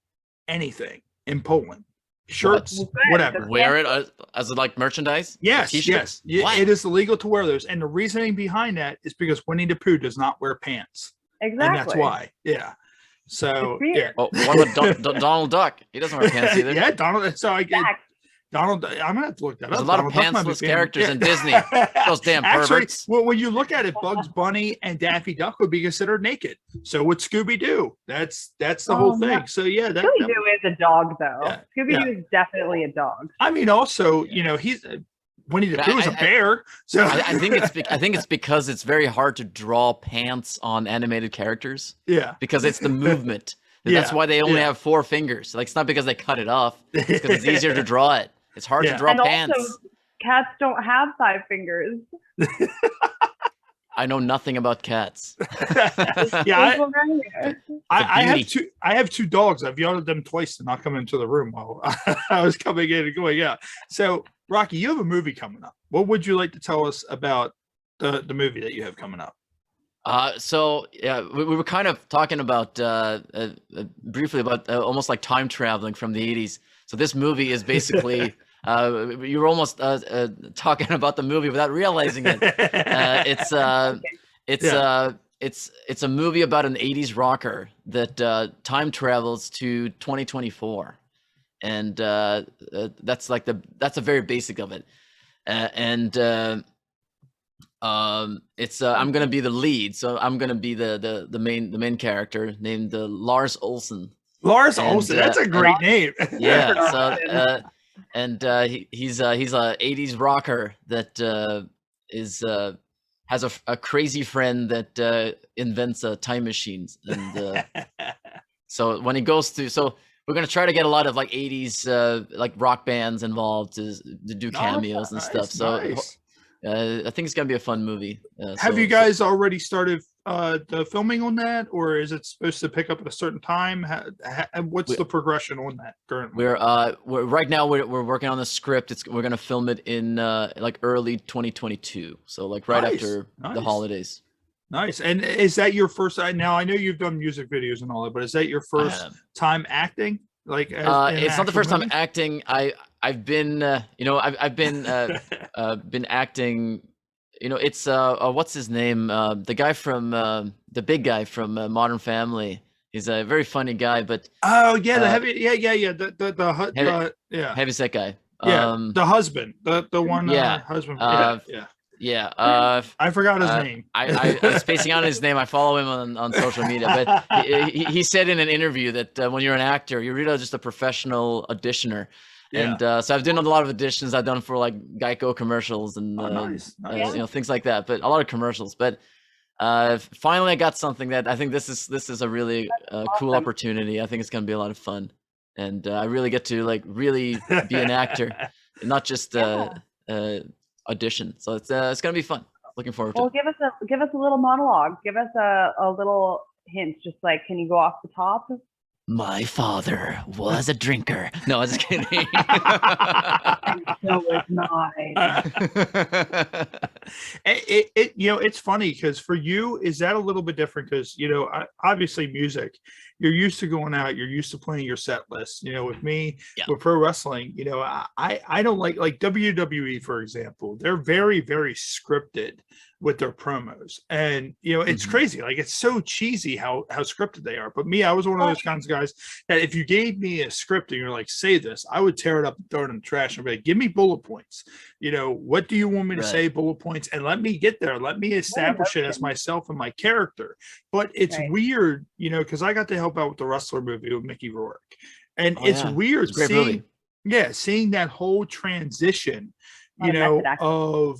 anything in Poland. Shirts, whatever. Wear it as like merchandise? Yes, yes. It is illegal to wear those. And the reasoning behind that is because Winnie the Pooh does not wear pants. Exactly. And that's why. Yeah. So, yeah. Oh, what about Donald Duck? He doesn't wear pants either. Yeah, Donald. So I get Donald. I'm gonna have to look that There's up. a lot Donald of pantsless characters in Disney. Those damn Actually, perverts. well, when you look at it, Bugs Bunny and Daffy Duck would be considered naked. So would Scooby Doo. That's the whole thing. Yeah. So yeah, Scooby Doo is a dog, though. Yeah, Scooby Doo is definitely a dog. I mean, also, he's Winnie the Pooh is a bear. So I think it's because it's very hard to draw pants on animated characters. Yeah, because it's the movement. That's why they only have 4 fingers. Like, it's not because they cut it off. It's because it's easier to draw it. It's hard to draw pants. Also, cats don't have 5 fingers. I know nothing about cats. Yeah, I have 2 dogs. I've yelled at them twice to not come into the room while I was coming in and going out. So, Rocky, you have a movie coming up. What would you like to tell us about the movie that you have coming up? So yeah, we were kind of talking about briefly about almost like time traveling from the 80s. So this movie is basically you were almost talking about the movie without realizing it. It's a movie about an 80s rocker that time travels to 2024, and that's a very basic of it, I'm gonna be the lead, so I'm gonna be the main character named Lars Olsen. Lars Olsen, that's a great name. Yeah. So he's a 80s rocker that has a crazy friend that invents time machines, and so when he goes to we're gonna try to get a lot of like 80s like rock bands involved to do cameos and stuff. So. Nice. I think it's gonna be a fun movie. Have you guys already started the filming on that, or is it supposed to pick up at a certain time? What's the progression on that currently? We're right now we're working on the script. We're gonna film it in like early 2022, so like right after the holidays. Nice. And is that your first? Now I know you've done music videos and all that, but is that your first time acting? Like, it's not the first time acting. I've been been acting. It's what's his name? The guy from the big guy from Modern Family. He's a very funny guy, but the heavy, heavy set guy. The husband, the one, husband. I forgot his name. I'm spacing out his name. I follow him on social media, but he said in an interview that when you're an actor, you're really just a professional auditionner. And so I've done a lot of auditions. I've done for like Geico commercials and nice. things like that. But a lot of commercials. But finally, I got something that I think this is a really cool opportunity. I think it's gonna be a lot of fun, and I really get to like really be an actor, and not just audition. So it's gonna be fun. Looking forward to it. Well, give us a little monologue. Give us a little hint. Just like, can you go off the top? My father was a drinker. No, I was just kidding. No, it's not. It's funny because for you, is that a little bit different? Because, obviously music, you're used to going out, you're used to playing your set list. With me, with pro wrestling, I don't like WWE, for example. They're very, very scripted with their promos, and it's crazy. Like, it's so cheesy how scripted they are. But me, I was one of those kinds of guys that if you gave me a script and you're like, say this, I would tear it up and throw it in the trash and be like, give me bullet points. What do you want me to say? Bullet points, and let me get there. Let me establish it as myself and my character. But it's weird, because I got to help out with the Wrestler movie with Mickey Rourke, and it's weird seeing that whole transition, of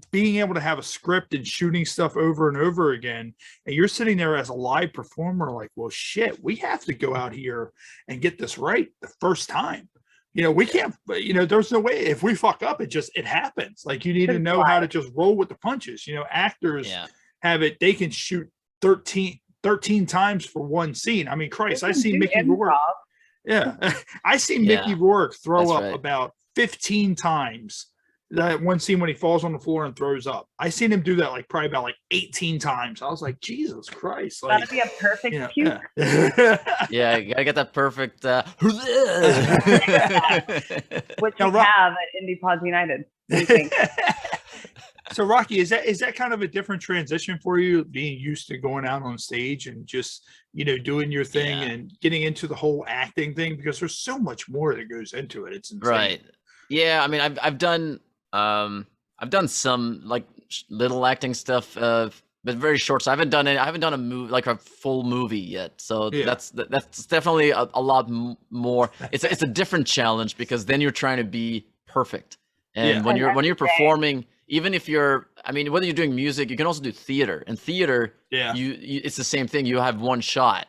being able to have a script and shooting stuff over and over again, and you're sitting there as a live performer like, well, shit, we have to go out here and get this right the first time. We can't, there's no way. If we fuck up, it happens. Like, you need to know how to just roll with the punches. Actors have it, they can shoot 13 times for one scene. I mean, Christ, I see Mickey Rourke. Yeah. I see Mickey Rourke throw up about 15 times. That one scene when he falls on the floor and throws up, I seen him do that probably about 18 times. I was like, Jesus Christ! Gotta be a perfect puke. Yeah, you gotta get that perfect. Which we have at Indie Pods United. What do you think? So, Rocky, is that kind of a different transition for you, being used to going out on stage and just doing your thing and getting into the whole acting thing, because there's so much more that goes into it. It's insane. Right. Yeah, I mean, I've done some like little acting stuff, but very short. So I haven't done a movie, like a full movie yet. So that's definitely a lot more. It's a different challenge, because then you're trying to be perfect. And when you're performing, even if whether you're doing music, you can also do theater. And theater, it's the same thing. You have one shot.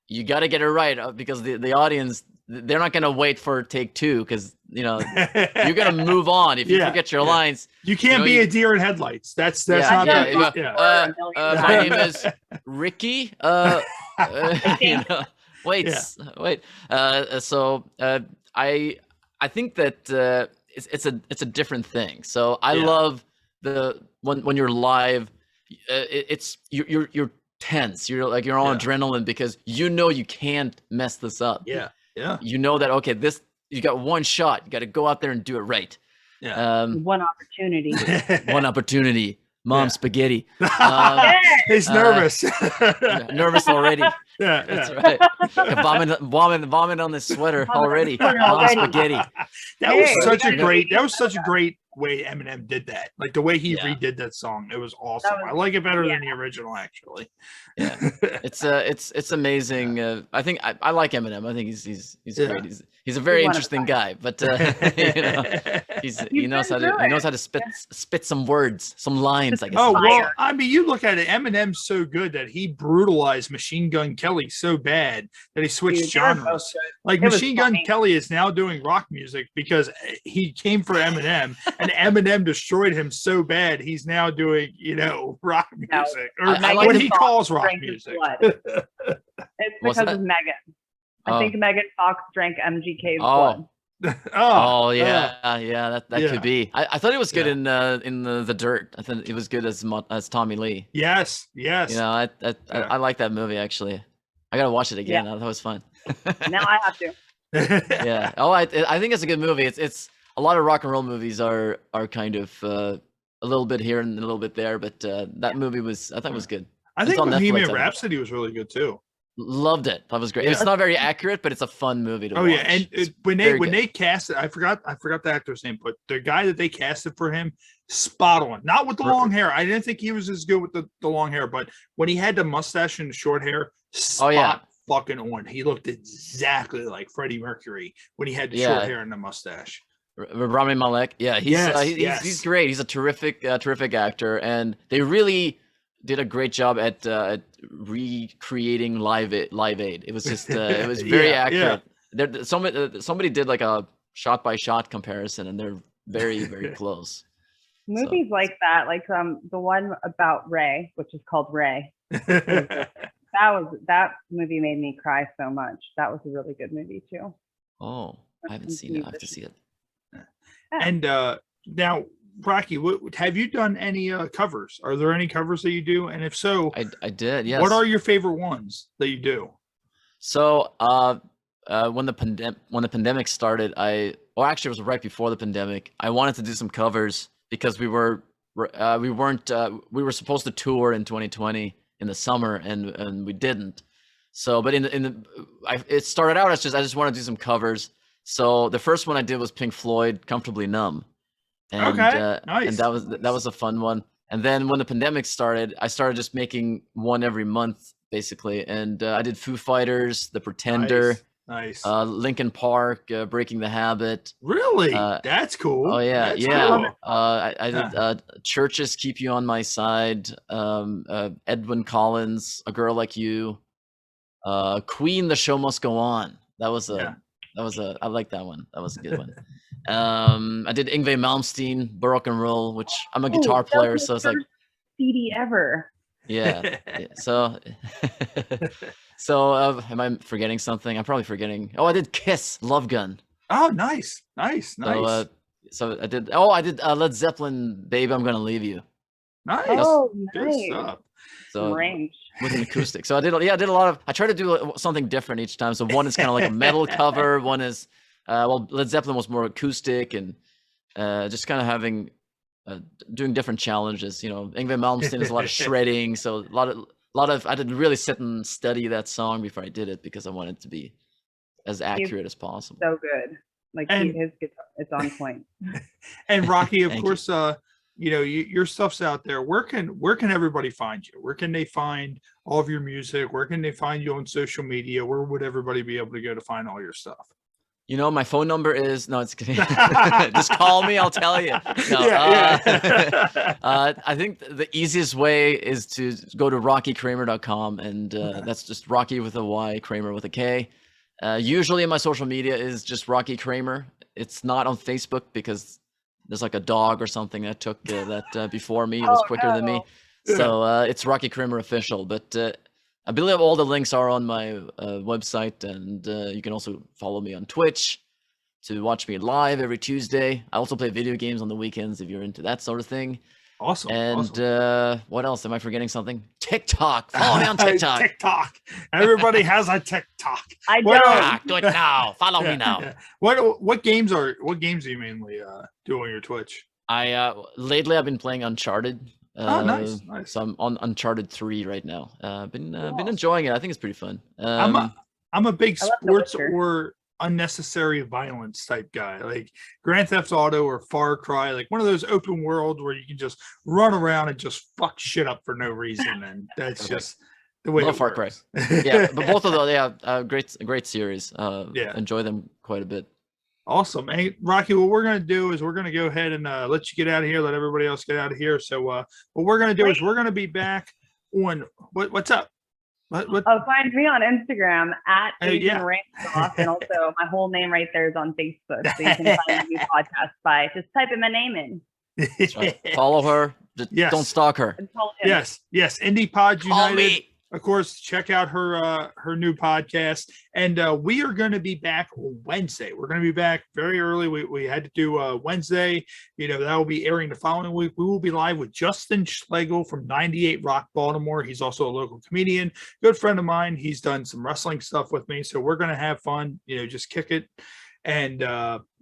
You got to get it right, because the audience, they're not going to wait for take two, because you're going to move on if you forget your lines. You can't be a deer in headlights. That's not my name is Ricky. Wait. So I think that it's a different thing. So I love when you're live, you're tense. You're on adrenaline, because you can't mess this up. Yeah. That, okay, you got one shot. You got to go out there and do it right. One opportunity. One opportunity. Mom, spaghetti. He's nervous. Nervous already. Yeah, that's right. Vomit on this sweater already. Mom, spaghetti. That was such a great way Eminem did that. Like, the way he redid that song, it was awesome. I like it better than the original, actually. Yeah, it's amazing. I think I like Eminem. I think he's great. He's a very interesting guy, but he knows how to spit some words, some lines. I guess. Oh well, I mean, you look at it. Eminem's so good that he brutalized Machine Gun Kelly so bad that he switched genres. Like, Machine Gun Kelly is now doing rock music because he came for Eminem, and Eminem destroyed him so bad he's now doing rock music, or what he calls rock music. It's because of Megan. I think Megan Fox drank MGK's blood. That could be. I thought it was good in the Dirt. I thought it was good as Tommy Lee. Yes. I like that movie, actually. I gotta watch it again. That was fun. Now I have to. Yeah. Oh, I think it's a good movie. It's a lot of rock and roll movies are kind of a little bit here and a little bit there, but that movie I thought it was good. I It's think on Netflix, I Bohemian think. Rhapsody was really good too. Loved it. That was great. Yeah. It's not very accurate, but it's a fun movie to watch. Oh yeah, and when very they good. cast it, I forgot the actor's name, but the guy that they casted for him, spot on. Not with the long hair. I didn't think he was as good with the long hair, but when he had the mustache and the short hair, spot fucking on. He looked exactly like Freddie Mercury when he had the short hair and the mustache. Rami Malek, yeah, he's great. He's a terrific actor, and they really did a great job at recreating Live Aid. It was just it was very accurate. There, somebody did like a shot by shot comparison, and they're very very close. Movies like that, like the one about Ray, which is called Ray. That movie made me cry so much. That was a really good movie too. Oh, I haven't seen it. I have to see it. And now, Rocky, have you done any covers? Are there any covers that you do? And if so, I did. Yes. What are your favorite ones that you do? So, when the pandemic started, actually it was right before the pandemic. I wanted to do some covers because we were supposed to tour in 2020 in the summer, and we didn't. So, but it started out as I just wanted to do some covers. So the first one I did was Pink Floyd, "Comfortably Numb," and nice. And that was a fun one. And then when the pandemic started, I started just making one every month, basically. And I did Foo Fighters, The Pretender, nice. Linkin Park, Breaking the Habit. Really? That's cool. Oh yeah, That's yeah. Cool. I did Churches, Keep You on My Side, Edwyn Collins, A Girl Like You, Queen, The Show Must Go On. I like that one. That was a good one. I did Yngwie Malmsteen, Baroque and Roll, which I'm a guitar player, so it's like CD ever. Yeah. So am I forgetting something? I'm probably forgetting. Oh, I did Kiss, Love Gun. Oh, nice. So I did Led Zeppelin, Babe, I'm Gonna Leave You. Nice. Oh, good nice. stuff. So range with an acoustic. So I did a lot of. I try to do something different each time. So one is kind of like a metal cover. One is Led Zeppelin was more acoustic, and just kind of having doing different challenges. You know, Yngwie Malmsteen is a lot of shredding. So a lot of I did really sit and study that song before I did it because I wanted it to be as accurate as possible. So good. Like his guitar, it's on point. And Rocky, of course, your stuff's out there. Where can everybody find you? Where can they find all of your music? Where can they find you on social media? Where would everybody be able to go to find all your stuff? My phone number is it's just call me. I'll tell you. No, I think the easiest way is to go to rockykramer.com, and that's just Rocky with a Y, Kramer with a K. Usually my social media is just Rocky Kramer. It's not on Facebook because there's like a dog or something that took that before me. It was quicker than me. So it's Rocky Kramer official. But I believe all the links are on my website, and you can also follow me on Twitch to watch me live every Tuesday. I also play video games on the weekends if you're into that sort of thing. Awesome. And what else? Am I forgetting something? TikTok. Follow me on TikTok. TikTok. Everybody has a TikTok. I don't. Do it now. Follow me now. What games do you mainly do on your Twitch? Lately I've been playing Uncharted. Nice. So I'm on Uncharted 3 right now. Been enjoying it. I think it's pretty fun. I'm a big sports or unnecessary violence type guy, like Grand Theft Auto or Far Cry, like one of those open world where you can just run around and just fuck shit up for no reason, and that's just the way. Far Cry. Yeah, but both of those, great series. Enjoy them quite a bit. Awesome. Hey, Rocky, what we're going to do is we're going to go ahead and let you get out of here, let everybody else get out of here. So what we're going to do is we're going to be back on what's up. What? Oh, find me on Instagram at Asian Ransoff, and also my whole name right there is on Facebook. So you can find a new podcast by just typing my name in. That's right. Follow her. Just don't stalk her. Yes. Indie Pod United. of course, check out her new podcast. And we are going to be back Wednesday. We're going to be back very early. We had to do Wednesday. That will be airing the following week. We will be live with Justin Schlegel from 98 Rock Baltimore. He's also a local comedian, good friend of mine. He's done some wrestling stuff with me. So we're going to have fun, just kick it. And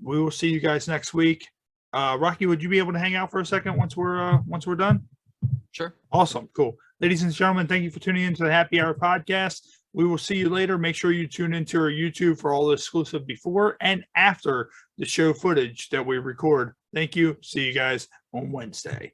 we will see you guys next week. Rocky, would you be able to hang out for a second once we're done? Sure. Awesome. Cool. Ladies and gentlemen, thank you for tuning into the Happy Hour podcast. We will see you later. Make sure you tune into our YouTube for all the exclusive before and after the show footage that we record. Thank you. See you guys on Wednesday.